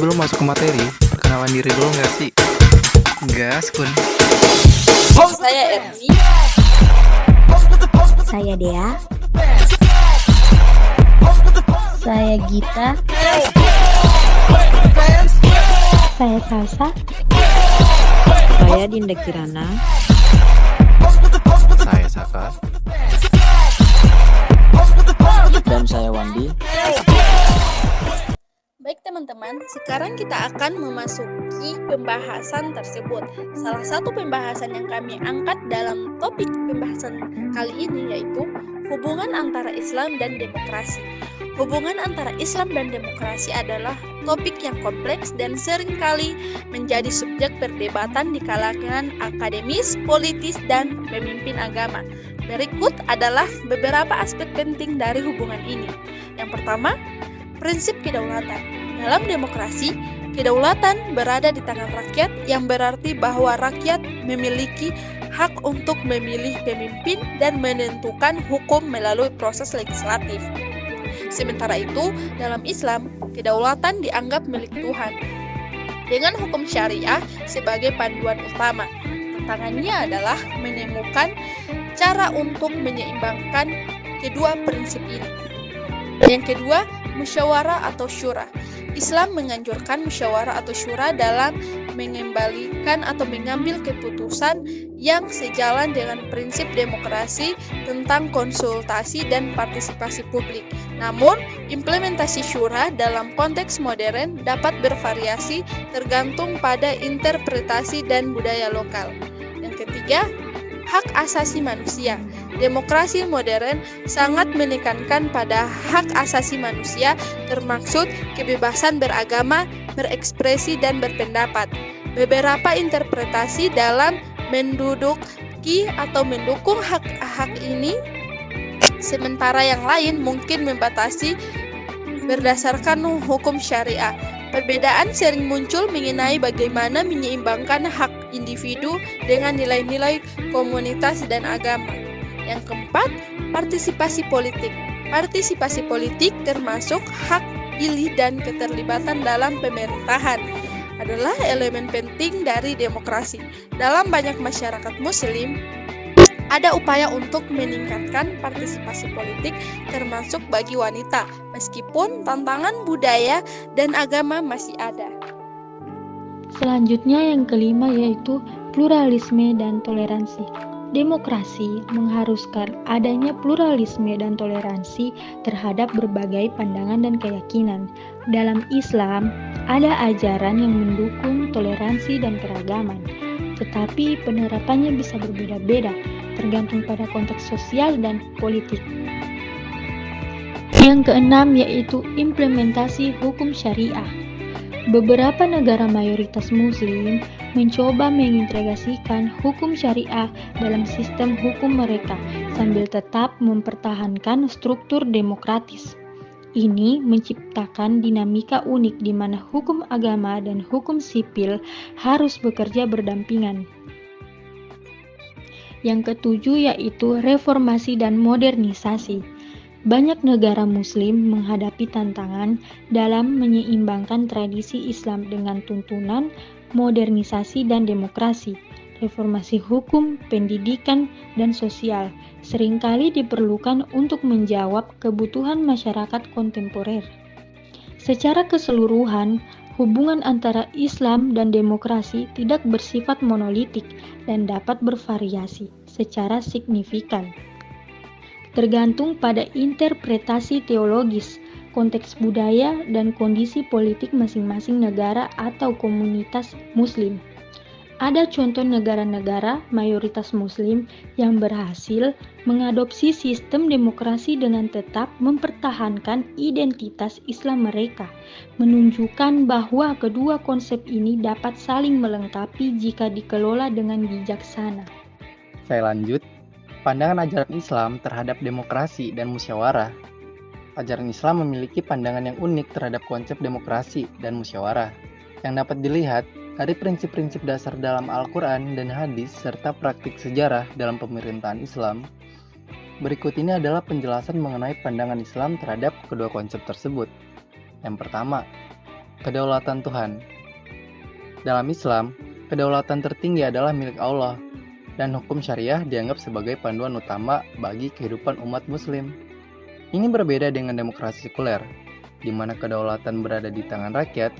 sebelum masuk ke materi, perkenalan diri dulu nggak sih? Gas, Kun. Saya Erni. Saya Dea. Saya Gita. Saya Salsa. Saya Dinda Kirana. Saya Saka. Dan saya Wandi. Baik teman-teman, sekarang kita akan memasuki pembahasan tersebut. Salah satu pembahasan yang kami angkat dalam topik pembahasan kali ini yaitu hubungan antara Islam dan demokrasi. Hubungan antara Islam dan demokrasi adalah topik yang kompleks dan seringkali menjadi subjek perdebatan di kalangan akademis, politis, dan pemimpin agama. Berikut adalah beberapa aspek penting dari hubungan ini. Yang pertama, prinsip kedaulatan. Dalam demokrasi, kedaulatan berada di tangan rakyat, yang berarti bahwa rakyat memiliki hak untuk memilih pemimpin dan menentukan hukum melalui proses legislatif. Sementara itu, dalam Islam, kedaulatan dianggap milik Tuhan dengan hukum syariah sebagai panduan utama. Tantangannya adalah menemukan cara untuk menyeimbangkan kedua prinsip ini. Yang kedua, musyawarah atau syura. Islam menganjurkan musyawarah atau syura dalam mengembalikan atau mengambil keputusan yang sejalan dengan prinsip demokrasi tentang konsultasi dan partisipasi publik. Namun, implementasi syura dalam konteks modern dapat bervariasi tergantung pada interpretasi dan budaya lokal. Yang ketiga, hak asasi manusia. Demokrasi modern sangat menekankan pada hak asasi manusia, termasuk kebebasan beragama, berekspresi, dan berpendapat. Beberapa interpretasi dalam menduduki atau mendukung hak-hak ini, sementara yang lain mungkin membatasi berdasarkan hukum syariah. Perbedaan sering muncul mengenai bagaimana menyeimbangkan hak individu dengan nilai-nilai komunitas dan agama. Yang keempat, partisipasi politik. Partisipasi politik termasuk hak pilih dan keterlibatan dalam pemerintahan adalah elemen penting dari demokrasi. Dalam banyak masyarakat muslim, ada upaya untuk meningkatkan partisipasi politik termasuk bagi wanita, meskipun tantangan budaya dan agama masih ada. Selanjutnya yang kelima yaitu pluralisme dan toleransi. Demokrasi mengharuskan adanya pluralisme dan toleransi terhadap berbagai pandangan dan keyakinan. Dalam Islam, ada ajaran yang mendukung toleransi dan keragaman, tetapi penerapannya bisa berbeda-beda, tergantung pada konteks sosial dan politik. Yang keenam yaitu implementasi hukum syariah. Beberapa negara mayoritas muslim mencoba mengintegrasikan hukum syariah dalam sistem hukum mereka sambil tetap mempertahankan struktur demokratis. Ini menciptakan dinamika unik di mana hukum agama dan hukum sipil harus bekerja berdampingan. Yang ketujuh yaitu reformasi dan modernisasi. Banyak negara muslim menghadapi tantangan dalam menyeimbangkan tradisi Islam dengan tuntunan modernisasi dan demokrasi. Reformasi hukum, pendidikan, dan sosial seringkali diperlukan untuk menjawab kebutuhan masyarakat kontemporer. Secara keseluruhan, hubungan antara Islam dan demokrasi tidak bersifat monolitik dan dapat bervariasi secara signifikan, tergantung pada interpretasi teologis, konteks budaya, dan kondisi politik masing-masing negara atau komunitas muslim. Ada contoh negara-negara mayoritas muslim yang berhasil mengadopsi sistem demokrasi dengan tetap mempertahankan identitas Islam mereka, menunjukkan bahwa kedua konsep ini dapat saling melengkapi jika dikelola dengan bijaksana. Saya lanjut. Pandangan ajaran Islam terhadap demokrasi dan musyawarah. Ajaran Islam memiliki pandangan yang unik terhadap konsep demokrasi dan musyawarah, yang dapat dilihat dari prinsip-prinsip dasar dalam Al-Quran dan hadis serta praktik sejarah dalam pemerintahan Islam. Berikut ini adalah penjelasan mengenai pandangan Islam terhadap kedua konsep tersebut. Yang pertama, Kedaulatan Tuhan. Dalam Islam, kedaulatan tertinggi adalah milik Allah, dan hukum syariah dianggap sebagai panduan utama bagi kehidupan umat muslim. Ini berbeda dengan demokrasi sekuler, di mana kedaulatan berada di tangan rakyat,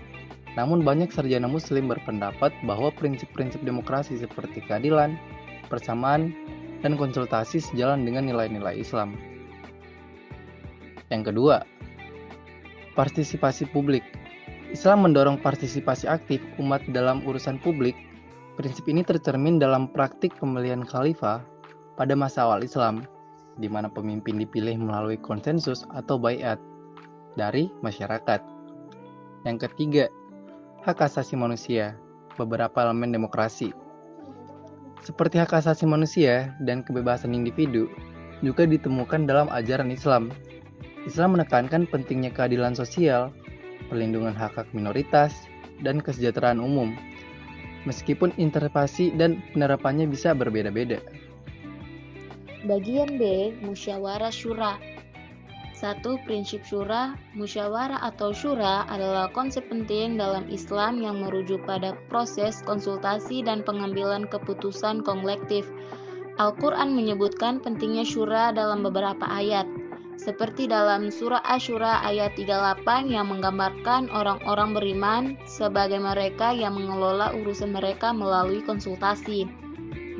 namun banyak sarjana muslim berpendapat bahwa prinsip-prinsip demokrasi seperti keadilan, persamaan, dan konsultasi sejalan dengan nilai-nilai Islam. Yang kedua, partisipasi publik. Islam mendorong partisipasi aktif umat dalam urusan publik. Prinsip ini tercermin dalam praktik pemilihan khalifah pada masa awal Islam, di mana pemimpin dipilih melalui konsensus atau baiat dari masyarakat. Yang ketiga, hak asasi manusia, beberapa elemen demokrasi. Seperti hak asasi manusia dan kebebasan individu, juga ditemukan dalam ajaran Islam. Islam menekankan pentingnya keadilan sosial, perlindungan hak-hak minoritas, dan kesejahteraan umum, meskipun interpretasi dan penerapannya bisa berbeda-beda. Bagian B, musyawarah syura. 1. Prinsip syura. Musyawarah atau syura adalah konsep penting dalam Islam yang merujuk pada proses konsultasi dan pengambilan keputusan kolektif. Al-Quran menyebutkan pentingnya syura dalam beberapa ayat, seperti dalam surah Asy-Syura ayat 38 yang menggambarkan orang-orang beriman sebagai mereka yang mengelola urusan mereka melalui konsultasi.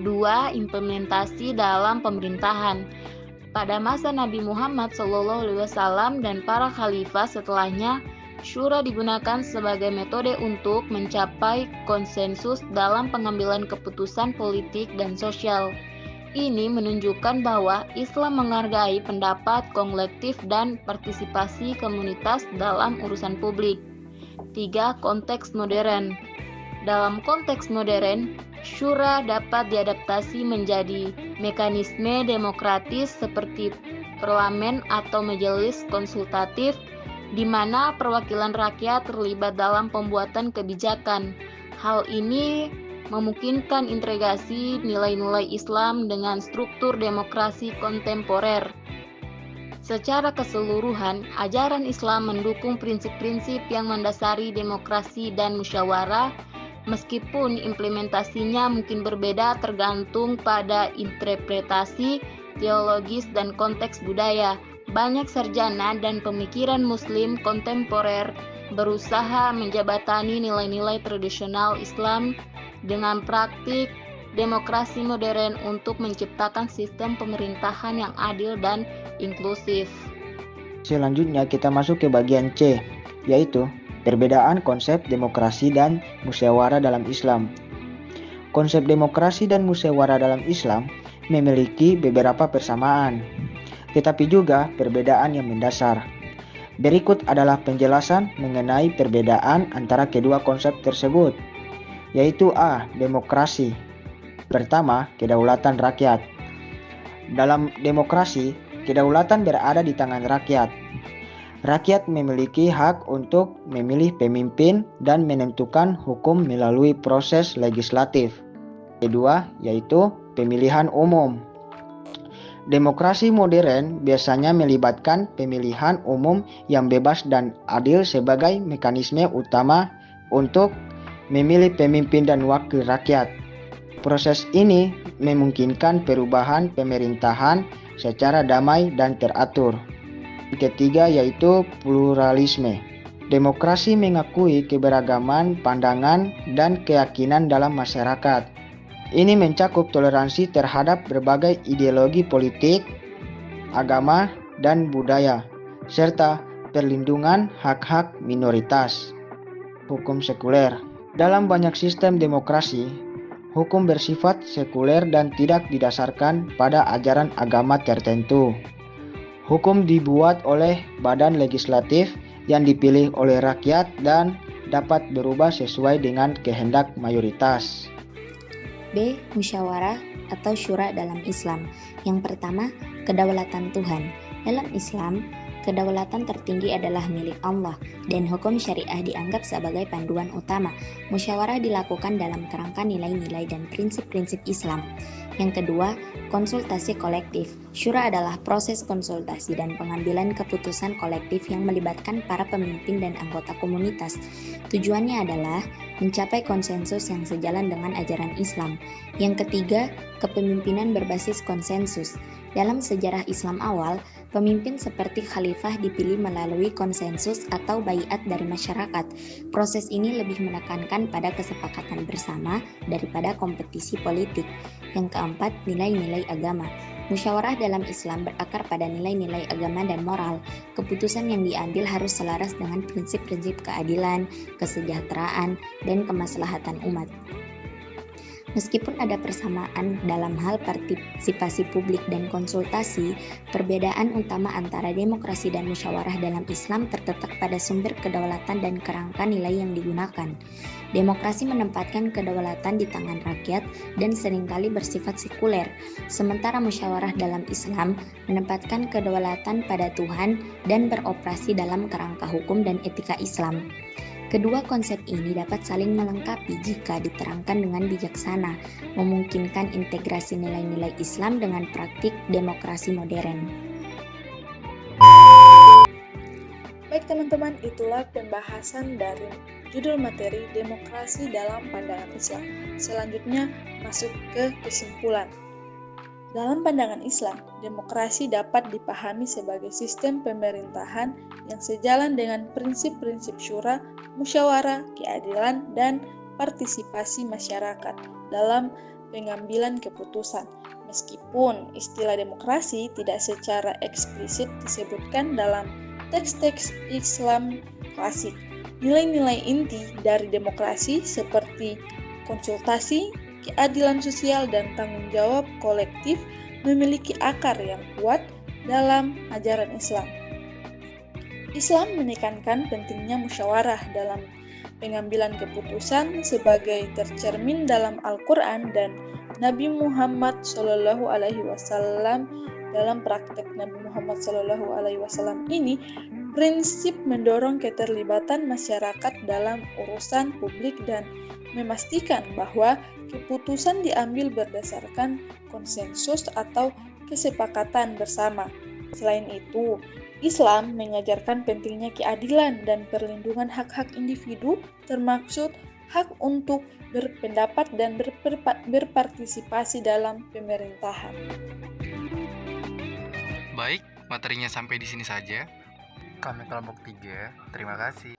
2. Implementasi dalam pemerintahan. Pada masa Nabi Muhammad SAW dan para khalifah setelahnya, syura digunakan sebagai metode untuk mencapai konsensus dalam pengambilan keputusan politik dan sosial. Ini menunjukkan bahwa Islam menghargai pendapat kolektif dan partisipasi komunitas dalam urusan publik. 3. Konteks modern. Dalam konteks modern, syura dapat diadaptasi menjadi mekanisme demokratis seperti parlemen atau majelis konsultatif, di mana perwakilan rakyat terlibat dalam pembuatan kebijakan. Hal ini memungkinkan integrasi nilai-nilai Islam dengan struktur demokrasi kontemporer. Secara keseluruhan, ajaran Islam mendukung prinsip-prinsip yang mendasari demokrasi dan musyawarah, meskipun implementasinya mungkin berbeda tergantung pada interpretasi teologis dan konteks budaya. Banyak sarjana dan pemikiran Muslim kontemporer berusaha menjabatani nilai-nilai tradisional Islam dengan praktik demokrasi modern untuk menciptakan sistem pemerintahan yang adil dan inklusif. Selanjutnya kita masuk ke bagian C, yaitu perbedaan konsep demokrasi dan musyawarah dalam Islam. Konsep demokrasi dan musyawarah dalam Islam memiliki beberapa persamaan, tetapi juga perbedaan yang mendasar. Berikut adalah penjelasan mengenai perbedaan antara kedua konsep tersebut, yaitu A. Demokrasi. Pertama, kedaulatan rakyat. Dalam demokrasi, kedaulatan berada di tangan rakyat. Rakyat memiliki hak untuk memilih pemimpin dan menentukan hukum melalui proses legislatif. Kedua, yaitu pemilihan umum. Demokrasi modern biasanya melibatkan pemilihan umum yang bebas dan adil sebagai mekanisme utama untuk memilih pemimpin dan wakil rakyat. Proses ini memungkinkan perubahan pemerintahan secara damai dan teratur. Ketiga yaitu pluralisme. Demokrasi mengakui keberagaman pandangan dan keyakinan dalam masyarakat. Ini mencakup toleransi terhadap berbagai ideologi politik, agama, dan budaya, serta perlindungan hak-hak minoritas. Hukum sekuler. Dalam banyak sistem demokrasi, hukum bersifat sekuler dan tidak didasarkan pada ajaran agama tertentu. Hukum dibuat oleh badan legislatif yang dipilih oleh rakyat dan dapat berubah sesuai dengan kehendak mayoritas. B. Musyawarah atau syura dalam Islam. Yang pertama, kedaulatan Tuhan. Dalam Islam, kedaulatan tertinggi adalah milik Allah dan hukum syariah dianggap sebagai panduan utama. Musyawarah dilakukan dalam kerangka nilai-nilai dan prinsip-prinsip Islam. Yang kedua, konsultasi kolektif. Syura adalah proses konsultasi dan pengambilan keputusan kolektif yang melibatkan para pemimpin dan anggota komunitas. Tujuannya adalah mencapai konsensus yang sejalan dengan ajaran Islam. Yang ketiga, kepemimpinan berbasis konsensus. Dalam sejarah Islam awal, pemimpin seperti khalifah dipilih melalui konsensus atau baiat dari masyarakat. Proses ini lebih menekankan pada kesepakatan bersama daripada kompetisi politik. Yang keempat, nilai-nilai agama. Musyawarah dalam Islam berakar pada nilai-nilai agama dan moral. Keputusan yang diambil harus selaras dengan prinsip-prinsip keadilan, kesejahteraan, dan kemaslahatan umat. Meskipun ada persamaan dalam hal partisipasi publik dan konsultasi, perbedaan utama antara demokrasi dan musyawarah dalam Islam terletak pada sumber kedaulatan dan kerangka nilai yang digunakan. Demokrasi menempatkan kedaulatan di tangan rakyat dan seringkali bersifat sekuler, sementara musyawarah dalam Islam menempatkan kedaulatan pada Tuhan dan beroperasi dalam kerangka hukum dan etika Islam. Kedua konsep ini dapat saling melengkapi jika diterangkan dengan bijaksana, memungkinkan integrasi nilai-nilai Islam dengan praktik demokrasi modern. Baik teman-teman, itulah pembahasan dari judul materi demokrasi dalam pandangan Islam. Selanjutnya masuk ke kesimpulan. Dalam pandangan Islam, demokrasi dapat dipahami sebagai sistem pemerintahan yang sejalan dengan prinsip-prinsip syura, musyawarah, keadilan, dan partisipasi masyarakat dalam pengambilan keputusan. Meskipun istilah demokrasi tidak secara eksplisit disebutkan dalam teks-teks Islam klasik, nilai-nilai inti dari demokrasi seperti konsultasi, keadilan sosial, dan tanggung jawab kolektif memiliki akar yang kuat dalam ajaran Islam. Islam menekankan pentingnya musyawarah dalam pengambilan keputusan sebagai tercermin dalam Al-Quran dan Nabi Muhammad SAW. Dalam praktek Nabi Muhammad SAW ini, prinsip mendorong keterlibatan masyarakat dalam urusan publik dan memastikan bahwa keputusan diambil berdasarkan konsensus atau kesepakatan bersama. Selain itu, Islam mengajarkan pentingnya keadilan dan perlindungan hak-hak individu, termasuk hak untuk berpendapat dan berpartisipasi dalam pemerintahan. Baik, materinya sampai di sini saja. Kami kelompok 3, terima kasih.